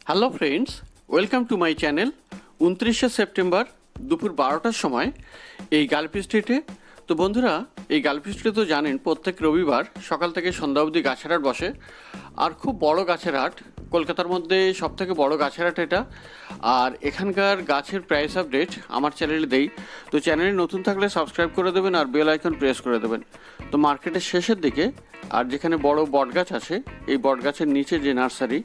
Hello friends, welcome to my channel. 29শে September দুপুর 12টার সময় এই গালফ স্ট্রিটে। তো বন্ধুরা, এই গালফ স্ট্রিটে তো জানেন প্রত্যেক রবিবার সকাল থেকে সন্ধ্যা অবধি গাছের হাট বসে। আর খুব বড় গাছের হাট, কলকাতার মধ্যে সবথেকে বড় গাছের হাট এটা। আর এখানকার গাছের প্রাইস আপডেট আমার চ্যানেলে দেই। তো চ্যানেলে নতুন থাকলে সাবস্ক্রাইব করে দেবেন আর বেল আইকন প্রেস করে দেবেন। তো মার্কেটের শেষের দিকে আর যেখানে বড় বটগাছ আছে, এই বটগাছের নিচে যে নার্সারি,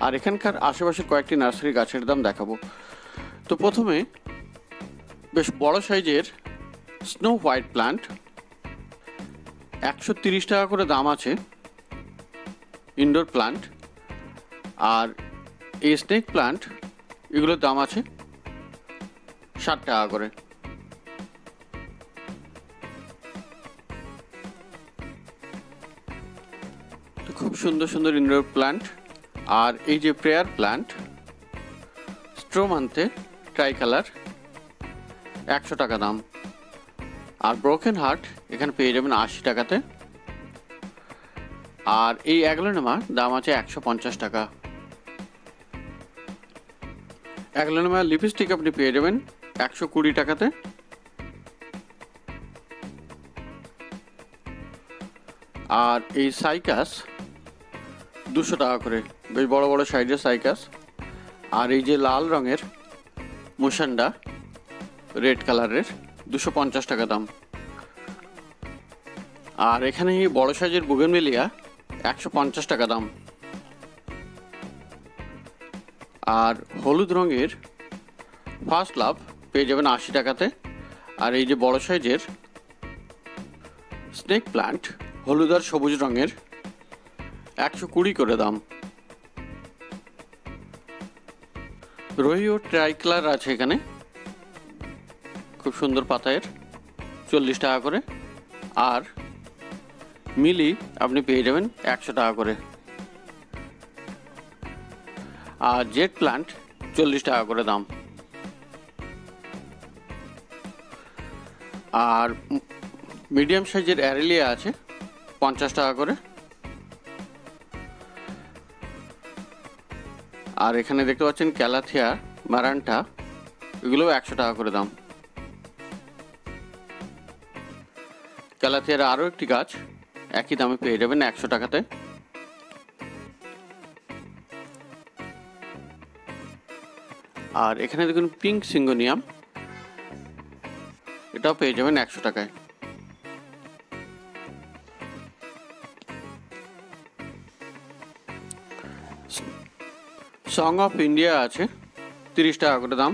আর এখানকার আশেপাশের কয়েকটি নার্সারি গাছের দাম দেখাবো। তো প্রথমে বেশ বড় সাইজের স্নো হোয়াইট প্লান্ট 130 টাকা করে দাম আছে, ইনডোর প্লান্ট। আর এই স্নেক প্লান্ট এগুলোর দাম আছে 60 টাকা করে। তো খুব সুন্দর সুন্দর ইনডোর প্লান্ট। আর এই যে প্রেয়ার প্লান্ট স্ট্রোমান্থে ট্রাই কালার 100 টাকা দাম। আর ব্রোকেন হার্ট এখানে পেয়ে যাবেন 80 টাকাতে। আর এই অ্যাগলোনেমা দাম আছে 150 টাকা। অ্যাগলোনেমা লিপস্টিক আপনি পেয়ে যাবেন 120 টাকাতে। আর এই সাইকাস 200 টাকা করে, বেশ বড় বড় সাইজের সাইকাস। আর এই যে লাল রঙের মুসান্ডা রেড কালারের 250 টাকা দাম। আর এখানে বড় সাইজের বুগেনভেলিয়া 150 টাকা দাম। আর হলুদ রঙের ফার্স্ট লাভ পেয়ে যাবেন 80 টাকাতে। আর এই যে বড় সাইজের স্নেক প্লান্ট হলুদ আর সবুজ রঙের 120 করে দাম। রোহিও ট্রাই কালার আছে এখানে, খুব সুন্দর পাতায়ের 40 টাকা করে। আর মিলি আপনি পেয়ে যাবেন 100 টাকা করে। আর জেট প্লান্ট 40 টাকা করে দাম। আর মিডিয়াম সাইজের অ্যারেলিয়া আছে 50 টাকা করে। আর এখানে দেখতে পাচ্ছেন ক্যালাথিয়া মারান্টা, এগুলোও 100 টাকা করে দাম। ক্যালাথিয়ার আরও একটি গাছ একই দামে পেয়ে যাবেন 100 টাকাতে। আর এখানে দেখুন পিঙ্ক সিঙ্গোনিয়াম, এটাও পেয়ে যাবেন 100 টাকায়। সং অফ ইন্ডিয়া আছে 30 টাকা করে দাম।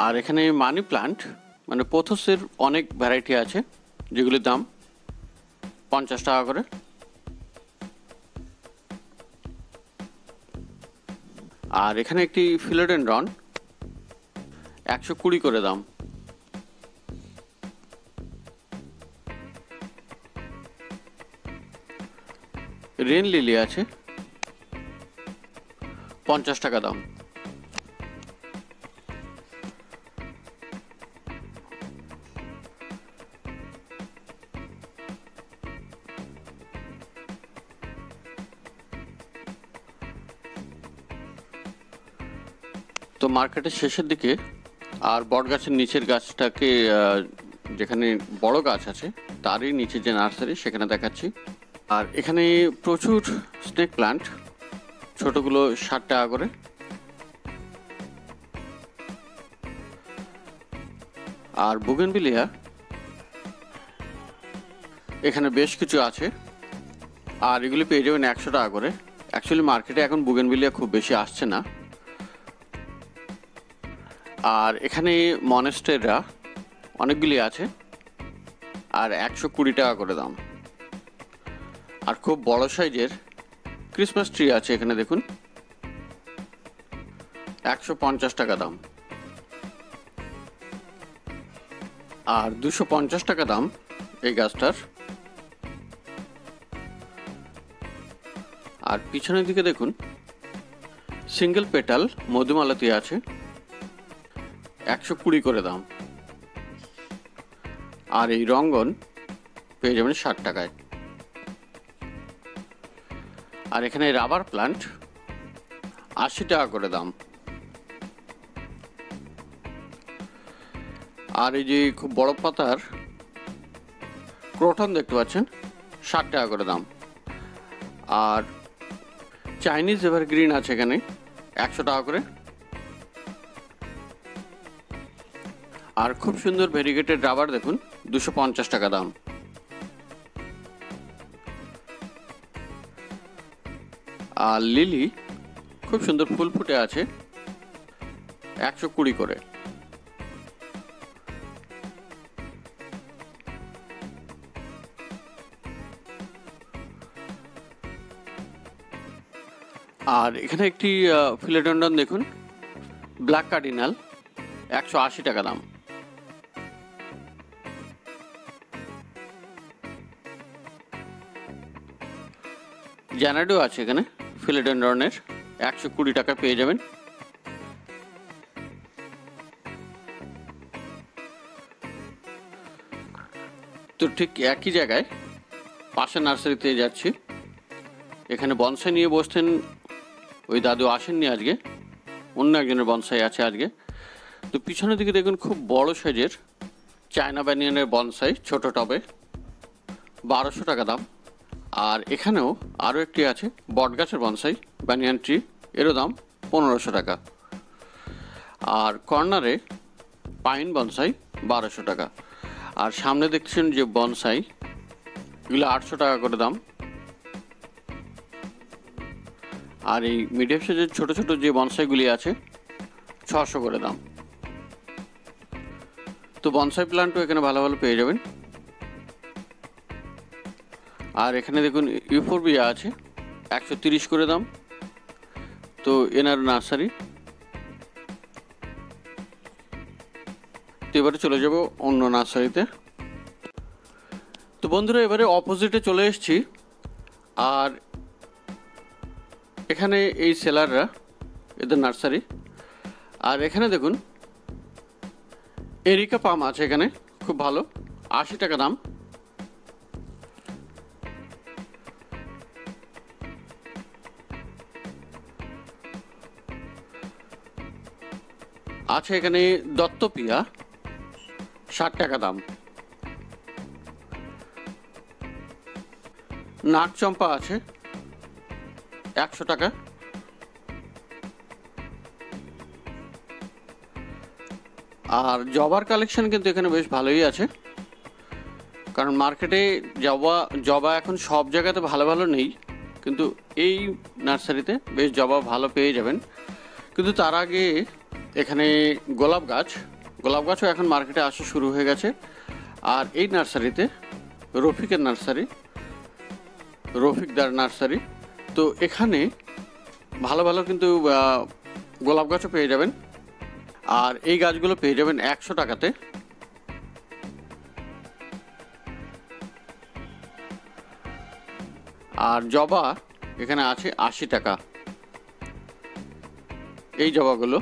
আর এখানে মানি প্লান্ট মানে পোথসের অনেক ভ্যারাইটি আছে, যেগুলির দাম 50 টাকা করে। আর এখানে একটি ফিলোডেনড্রন 120 করে দাম। রেন লিলি আছে 50 টাকা দাম। তো মার্কেটের শেষের দিকে আর বট গাছের নিচের গাছটাকে, যেখানে বড় গাছ আছে তারই নিচে যে নার্সারি সেখানে দেখাচ্ছি। আর এখানে প্রচুর স্নেক প্লান্ট, ছোটগুলো 60 টাকা করে। আর বুগেনভিলিয়া এখানে বেশ কিছু আছে, আর এগুলি পেয়ে যাবেন 100 টাকা করে। অ্যাকচুয়ালি মার্কেটে এখন বুগেনভিলিয়া খুব বেশি আসছে না। আর এখানে মনেস্টেররা অনেকগুলি আছে, আর 120 টাকা করে দাম। আর খুব বড় সাইজের ক্রিসমাস ট্রি আছে এখানে দেখুন, 150 টাকা দাম। আর 250 টাকা দাম এই গাছটার। আর পিছনের দিকে দেখুন সিঙ্গেল পেটাল মধুমালতী আছে, 120 করে দাম। আর এই রঙ্গন পেয়ে যাবেন 60 টাকায়। আর এখানে রাবার প্লান্ট 80 টাকা করে দাম। আর এই যে খুব বড় পাতার ক্রোটন দেখতে পাচ্ছেন 60 টাকা করে দাম। আর চাইনিজ এভারগ্রিন আছে এখানে 100 টাকা করে। আর খুব সুন্দর ভেরিগেটেড রাবার দেখুন 250 টাকা দাম। আর লিলি খুব সুন্দর ফুল ফুটে আছে 120 করে। আর এখানে একটি ফিলোডেন্ড্রন দেখুন ব্ল্যাক কার্ডিনাল 180 টাকা দাম। জ্যানাডো আছে এখানে ফিলোডেন্ড্রনের 120 টাকা পেয়ে যাবেন। তো ঠিক একই জায়গায় পাশে নার্সারিতে যাচ্ছি। এখানে বনসাই নিয়ে বসতেন ওই দাদু, আসেননি আজকে, অন্য একজনের বনসাই আছে আজকে। তো পিছনের দিকে দেখুন খুব বড় সাইজের চায়না ব্যানিয়ানের বনসাই ছোট টবে 1200 টাকা দাম। আর এখানেও আরও একটি আছে বটগাছের বনসাই ব্যানিয়ান ট্রি, এরও দাম 1500 টাকা। আর কর্নারে পাইন বনসাই 1200 টাকা। আর সামনে দেখছেন যে বনসাই, এগুলো 800 টাকা করে দাম। আর এই মিডিয়াম সাইজের ছোটো ছোটো যে বনসাইগুলি আছে 600 করে দাম। তো বনসাই প্ল্যান্টও এখানে ভালো ভালো পেয়ে যাবেন। আর এখানে দেখুন ইউফোরবিয়া আছে 130 করে দাম। তো এনার নার্সারি। তো এবারে চলে যাব অন্য নার্সারিতে। তো বন্ধুরা এবারে অপোজিটে চলে এসেছি। আর এখানে এই সেলাররা, এদের নার্সারি। আর এখানে দেখুন এরিকা পাম আছে এখানে খুব ভালো 80 টাকা দাম। আছে এখানে দত্তপিয়া 60 টাকা দাম। নাগচম্পা আছে 100 টাকা। আর জবার কালেকশন কিন্তু এখানে বেশ ভালোই আছে, কারণ মার্কেটে জবা এখন সব জায়গাতে ভালো ভালো নেই, কিন্তু এই নার্সারিতে বেশ জবা ভালো পেয়ে যাবেন। কিন্তু তার আগে এখানে গোলাপ গাছও এখন মার্কেটে আসা শুরু হয়ে গেছে। আর এই নার্সারিতে রফিকের নার্সারি, রফিকদার নার্সারি। তো এখানে ভালো ভালো কিন্তু গোলাপ গাছও পেয়ে যাবেন। আর এই গাছগুলো পেয়ে যাবেন 100 টাকাতে। আর জবা এখানে আছে 80 টাকা এই জবাগুলো।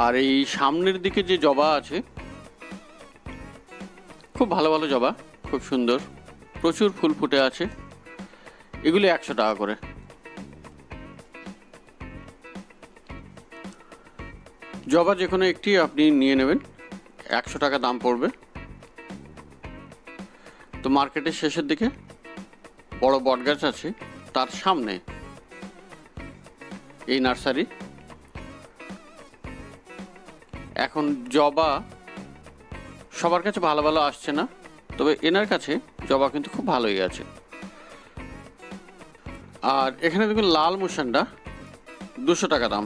আর এই সামনের দিকে যে জবা আছে খুব ভালো ভালো জবা, খুব সুন্দর, প্রচুর ফুল ফুটে আছে, এগুলি 100 টাকা করে। জবা যে কোনো একটি আপনি নিয়ে নেবেন, 100 টাকা দাম পড়বে। তো মার্কেটের শেষের দিকে বড় বটগাছ আছে, তার সামনে এই নার্সারি। এখন জবা সবার কাছে ভালো ভালো আসছে না, তবে এনার কাছে জবা কিন্তু খুব ভালোই আছে। আর এখানে দেখুন লাল মুসান্ডা 200 টাকা দাম।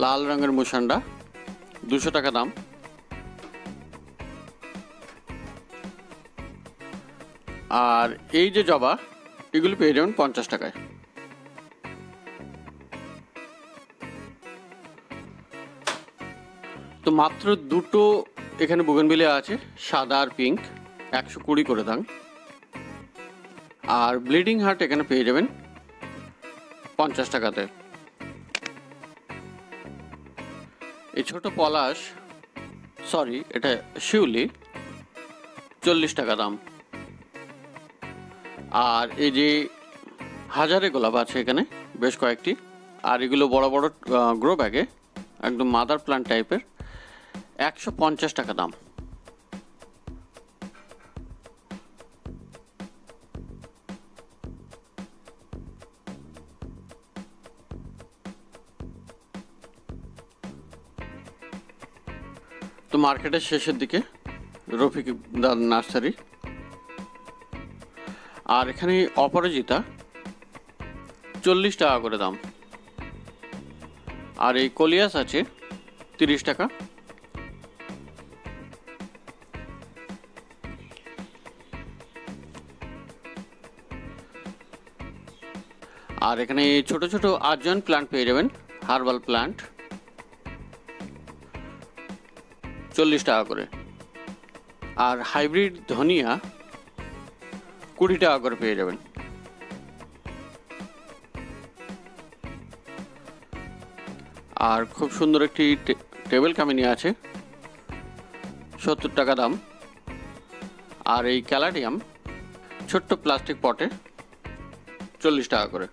লাল রঙের মুসান্ডা 200 টাকা দাম। আর এই যে জবা, এগুলি পেয়ে যাবেন 50 টাকায়। তো মাত্র দুটো এখানে বুগেনভিলিয়া আছে, সাদা আর পিঙ্ক, 120 করে দাম। আর ব্লিডিং হার্ট এখানে পেয়ে যাবেন 50 টাকাতে। এই ছোট পলাশ, সরি এটা শিউলি, 40 টাকা দাম। আর এই যে হাজারে গোলাপ আছে এখানে বেশ কয়েকটি, আর এগুলো বড় বড় গ্রো ব্যাগে একদম মাদার প্লান্ট টাইপের, 150 টাকা দাম। তো মার্কেটের শেষের দিকে রফিক নার্সারি। আর এখানে অপরাজিতা 40 টাকা করে দাম। আর এই কলিয়াস আছে 30 টাকা। আর এখানে ছোট ছোট আর্জন প্লান্ট পেয়ে যাবেন, হার্বাল প্লান্ট, 40 টাকা করে। আর হাইব্রিড ধনিয়া 20 টাকা করে পেয়ে যাবেন। আর খুব সুন্দর একটি টেবিল কামিনী আছে, 70 টাকা দাম। আর এই ক্যালাডিয়াম ছোট্ট প্লাস্টিক পটে 40 টাকা করে।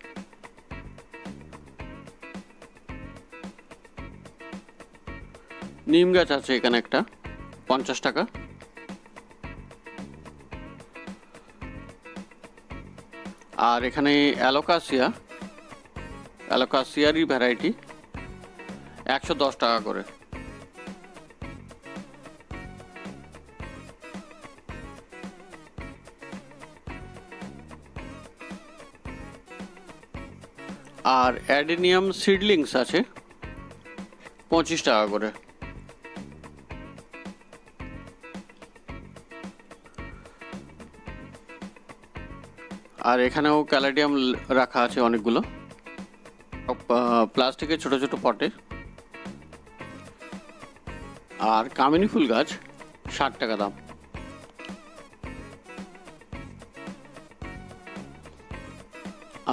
নিম গাছ আছে এখানে একটা, 50 টাকা। আর এখানে অ্যালোকাসিয়ারই ভ্যারাইটি 110 টাকা করে। আর অ্যাডেনিয়াম সিডলিংস আছে 25 টাকা করে। আর এখানেও ক্যালাডিয়াম রাখা আছে অনেকগুলো, প্লাস্টিকের ছোট ছোট পটে। আর কামিনী ফুল গাছ 60 টাকা দাম।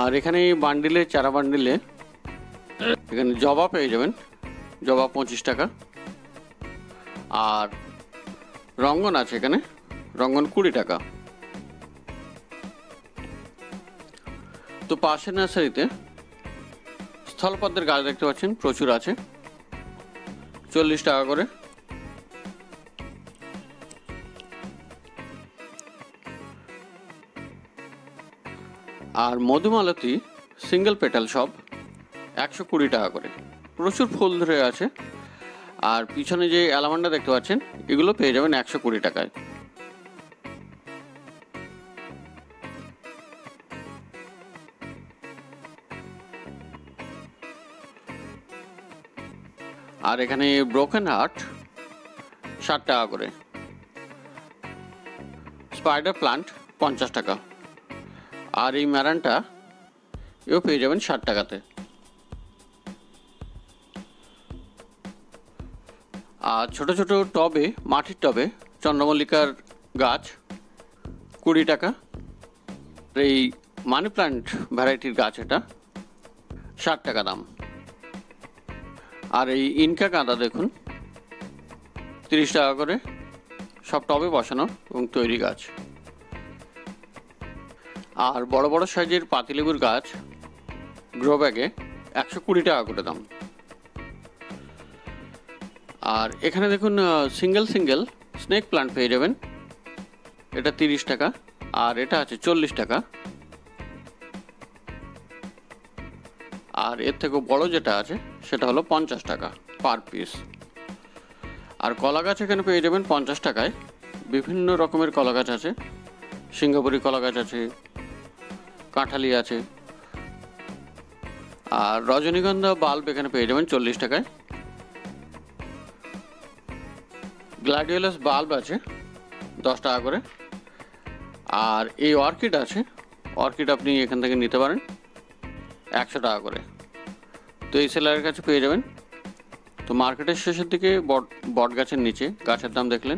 আর এখানে বান্ডিলে, চারা বান্ডিলে এখানে জবা পেয়ে যাবেন, জবা 25 টাকা। আর রঙ্গন আছে এখানে, রঙ্গন 20 টাকা। তো পাশের নার্সারিতে স্থলপদ্মের গাছ দেখতে পাচ্ছেন, প্রচুর আছে, 40 টাকা করে। আর মধুমালতী সিঙ্গেল পেটাল সব 120 টাকা করে, প্রচুর ফুল ধরে আছে। আর পিছনে যে অ্যালামান্ডা দেখতে পাচ্ছেন, এগুলো পেয়ে যাবেন 120 টাকায়। আর এখানে ব্রোকেন হার্ট 60 টাকা করে। স্পাইডার প্লান্ট 50 টাকা। আর এই ম্যারানটা এও পেয়ে যাবেন 60 টাকাতে। আর ছোট ছোট টবে, মাটির টবে চন্দ্রমল্লিকার গাছ 20 টাকা। এই মানি প্লান্ট ভ্যারাইটির গাছ এটা 60 টাকা দাম। আর এই ইনকা গাঁদা দেখুন 30 টাকা করে, সব টবে বসানো এবং তৈরি গাছ। আর বড় বড় সাইজের পাতিলেবুর গাছ গ্রো ব্যাগে 120 টাকা করে দাম। আর এখানে দেখুন সিঙ্গেল স্নেক প্লান্ট পেয়ে যাবেন, এটা 30 টাকা। আর এটা আছে 40 টাকা। আর এর থেকেও বড় যেটা আছে সেটা হলো 50 টাকা পার পিস। আর কলা গাছ এখানে পেয়ে যাবেন 50 টাকায়, বিভিন্ন রকমের কলা গাছ আছে, সিঙ্গাপুরি কলা গাছ আছে, কাঁঠালি আছে। আর রজনীগন্ধা বাল্ব এখানে পেয়ে যাবেন 40 টাকায়। গ্ল্যাডিওলাস বাল্ব আছে 10 টাকা করে। আর এই অর্কিড আছে, অর্কিড আপনি এখান থেকে নিতে পারেন 100 টাকা করে। তো এই সেলারের কাছে পেয়ে যাবেন তো মার্কেটের শেষের দিকে বট গাছের নিচে গাছের দাম দেখলেন